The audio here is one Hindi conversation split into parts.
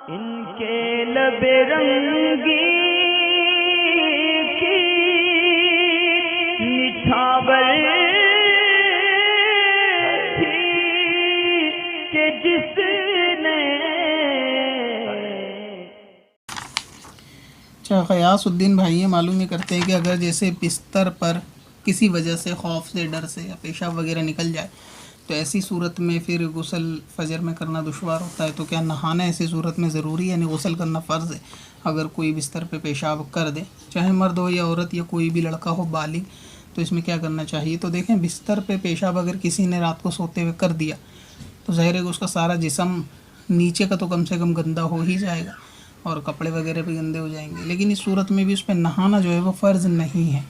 इनके लबे रंगी की निछावर थी कि जिसने। अच्छा, क़यासुद्दीन भाई ये मालूम ही करते हैं कि अगर जैसे बिस्तर पर किसी वजह से खौफ से, डर से या पेशाब वगैरह निकल जाए तो ऐसी सूरत में फिर गुस्ल फजर में करना दुश्वार होता है, तो क्या नहाना ऐसी सूरत में ज़रूरी है, यानी गुस्ल करना फ़र्ज़ है? अगर कोई बिस्तर पे पेशाब कर दे, चाहे मर्द हो या औरत या कोई भी लड़का हो बालिग, तो इसमें क्या करना चाहिए? तो देखें, बिस्तर पे पेशाब अगर किसी ने रात को सोते हुए कर दिया तो ज़ाहिर है कि उसका सारा जिस्म नीचे का तो कम से कम गंदा हो ही जाएगा और कपड़े वगैरह भी गंदे हो जाएंगे। लेकिन इस सूरत में भी उस पर नहाना जो है वो फ़र्ज़ नहीं है,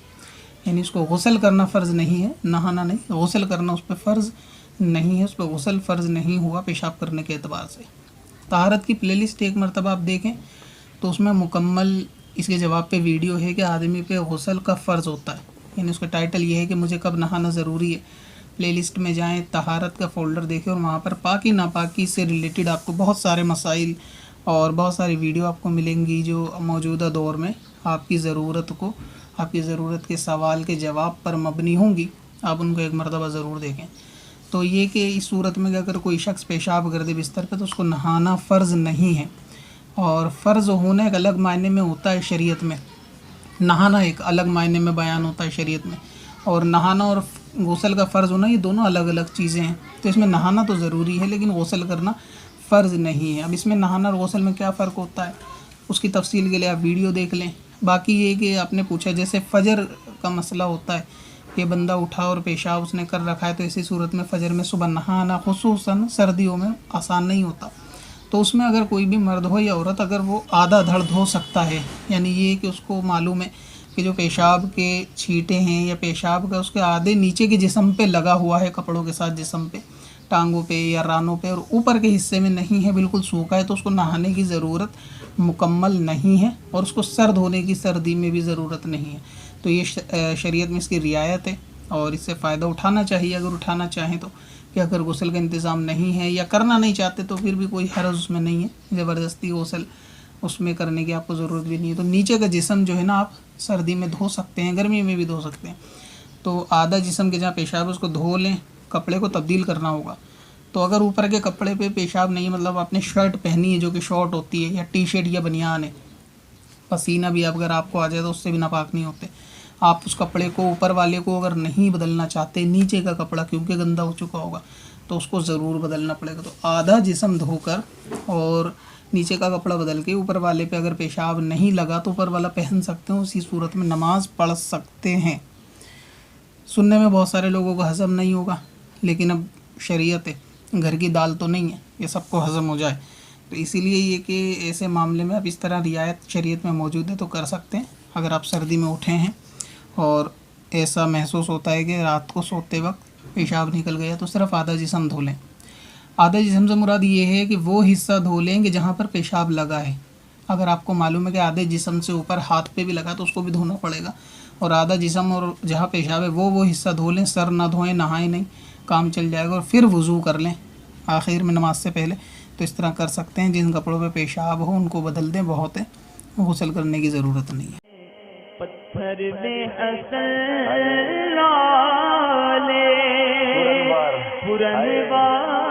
यानी उसको गुस्ल करना फ़र्ज़ नहीं है, नहाना नहीं, गुस्ल करना उस पर फ़र्ज़ नहीं है, उस पर गुस्ल फ़र्ज़ नहीं हुआ पेशाब करने के एतबार से। तहारत की प्लेलिस्ट एक मरतबा आप देखें तो उसमें मुकम्मल इसके जवाब पे वीडियो है कि आदमी पे गुस्ल का फ़र्ज़ होता है, यानी उसका टाइटल ये है कि मुझे कब नहाना ज़रूरी है। प्लेलिस्ट में जाएं, तहारत का फ़ोल्डर देखें और वहाँ पर पाकी नापाकी से रिलेटेड आपको बहुत सारे मसाइल और बहुत सारी वीडियो आपको मिलेंगी जो मौजूदा दौर में आपकी ज़रूरत को, आपकी ज़रूरत के सवाल के जवाब पर मबनी होंगी। आप उनको एक मरतबा ज़रूर देखें। तो ये कि इस सूरत में अगर कोई शख्स पेशाब कर दे बिस्तर पे तो उसको नहाना फ़र्ज़ नहीं है, और फ़र्ज़ होना एक अलग मायने में होता है शरीयत में, नहाना एक अलग मायने में बयान होता है शरीयत में, और नहाना और गुस्ल का फ़र्ज़ होना ये दोनों अलग अलग चीज़ें हैं। तो इसमें नहाना तो ज़रूरी है लेकिन गुस्ल करना फ़र्ज़ नहीं है। अब इसमें नहाना और गुस्ल में क्या फ़र्क होता है उसकी तफसील के लिए आप वीडियो देख लें। बाकी ये कि आपने पूछा जैसे फ़जर का मसला होता है कि बंदा उठा और पेशाब उसने कर रखा है, तो ऐसी सूरत में फ़जर में सुबह नहाना खुसूसन सर्दियों में आसान नहीं होता। तो उसमें अगर कोई भी मर्द हो या औरत अगर वो आधा धड़ धो सकता है, यानी ये कि उसको मालूम है कि जो पेशाब के छींटे हैं या पेशाब का उसके आधे नीचे के जिस्म पे लगा हुआ है, कपड़ों के साथ जिस्म पे, टांगों पे या रानों पे, और ऊपर के हिस्से में नहीं है, बिल्कुल सूखा है, तो उसको नहाने की ज़रूरत मुकम्मल नहीं है और उसको सर्द होने की सर्दी में भी ज़रूरत नहीं है। तो ये शरीयत में इसकी रियायत है और इससे फ़ायदा उठाना चाहिए अगर उठाना चाहें तो, कि अगर गुस्ल का इंतज़ाम नहीं है या करना नहीं चाहते तो फिर भी कोई हर्ज उसमें नहीं है, ज़बरदस्ती गुस्ल उसमें करने की आपको ज़रूरत भी नहीं है। तो नीचे का जिस्म जो है ना आप सर्दी में धो सकते हैं, गर्मी में भी धो सकते हैं। तो आधा जिस्म के जहाँ पेशाब उसको धो लें, कपड़े को तब्दील करना होगा। तो अगर ऊपर के कपड़े पे पेशाब नहीं, मतलब आपने शर्ट पहनी है जो कि शॉर्ट होती है या टी शर्ट या बनियान है, पसीना भी अगर आपको आ जाए तो उससे भी नापाक नहीं होते। आप उस कपड़े को ऊपर वाले को अगर नहीं बदलना चाहते, नीचे का कपड़ा क्योंकि गंदा हो चुका होगा, तो उसको ज़रूर बदलना पड़ेगा। तो आधा जिस्म धोकर और नीचे का कपड़ा बदल के ऊपर वाले पे अगर पेशाब नहीं लगा तो ऊपर वाला पहन सकते हैं, उसी सूरत में नमाज़ पढ़ सकते हैं। सुनने में बहुत सारे लोगों को हज़म नहीं होगा, लेकिन अब शरीयत है, घर की दाल तो नहीं है ये सबको हज़म हो जाए। तो इसीलिए ये कि ऐसे मामले में अब इस तरह रियायत शरीयत में मौजूद है तो कर सकते हैं। अगर आप सर्दी में उठे हैं और ऐसा महसूस होता है कि रात को सोते वक्त पेशाब निकल गया तो सिर्फ आधा जिस्म धो लें। आधा जिस्म से मुराद ये है कि वो हिस्सा धो लें कि जहाँ पर पेशाब लगा है। अगर आपको मालूम है कि आधे जिस्म से ऊपर हाथ पे भी लगा तो उसको भी धोना पड़ेगा, और आधा जिस्म और जहाँ पेशाब है वो हिस्सा धो लें, सर ना धोएं, नहाएं नहीं, काम चल जाएगा, और फिर वज़ू कर लें आखिर में नमाज से पहले। तो इस तरह कर सकते हैं। जिन कपड़ों पे पेशाब हो उनको बदल दें, बहुत है, गुस्ल करने की ज़रूरत नहीं है। पत्थर में हसन लाले पुरनवार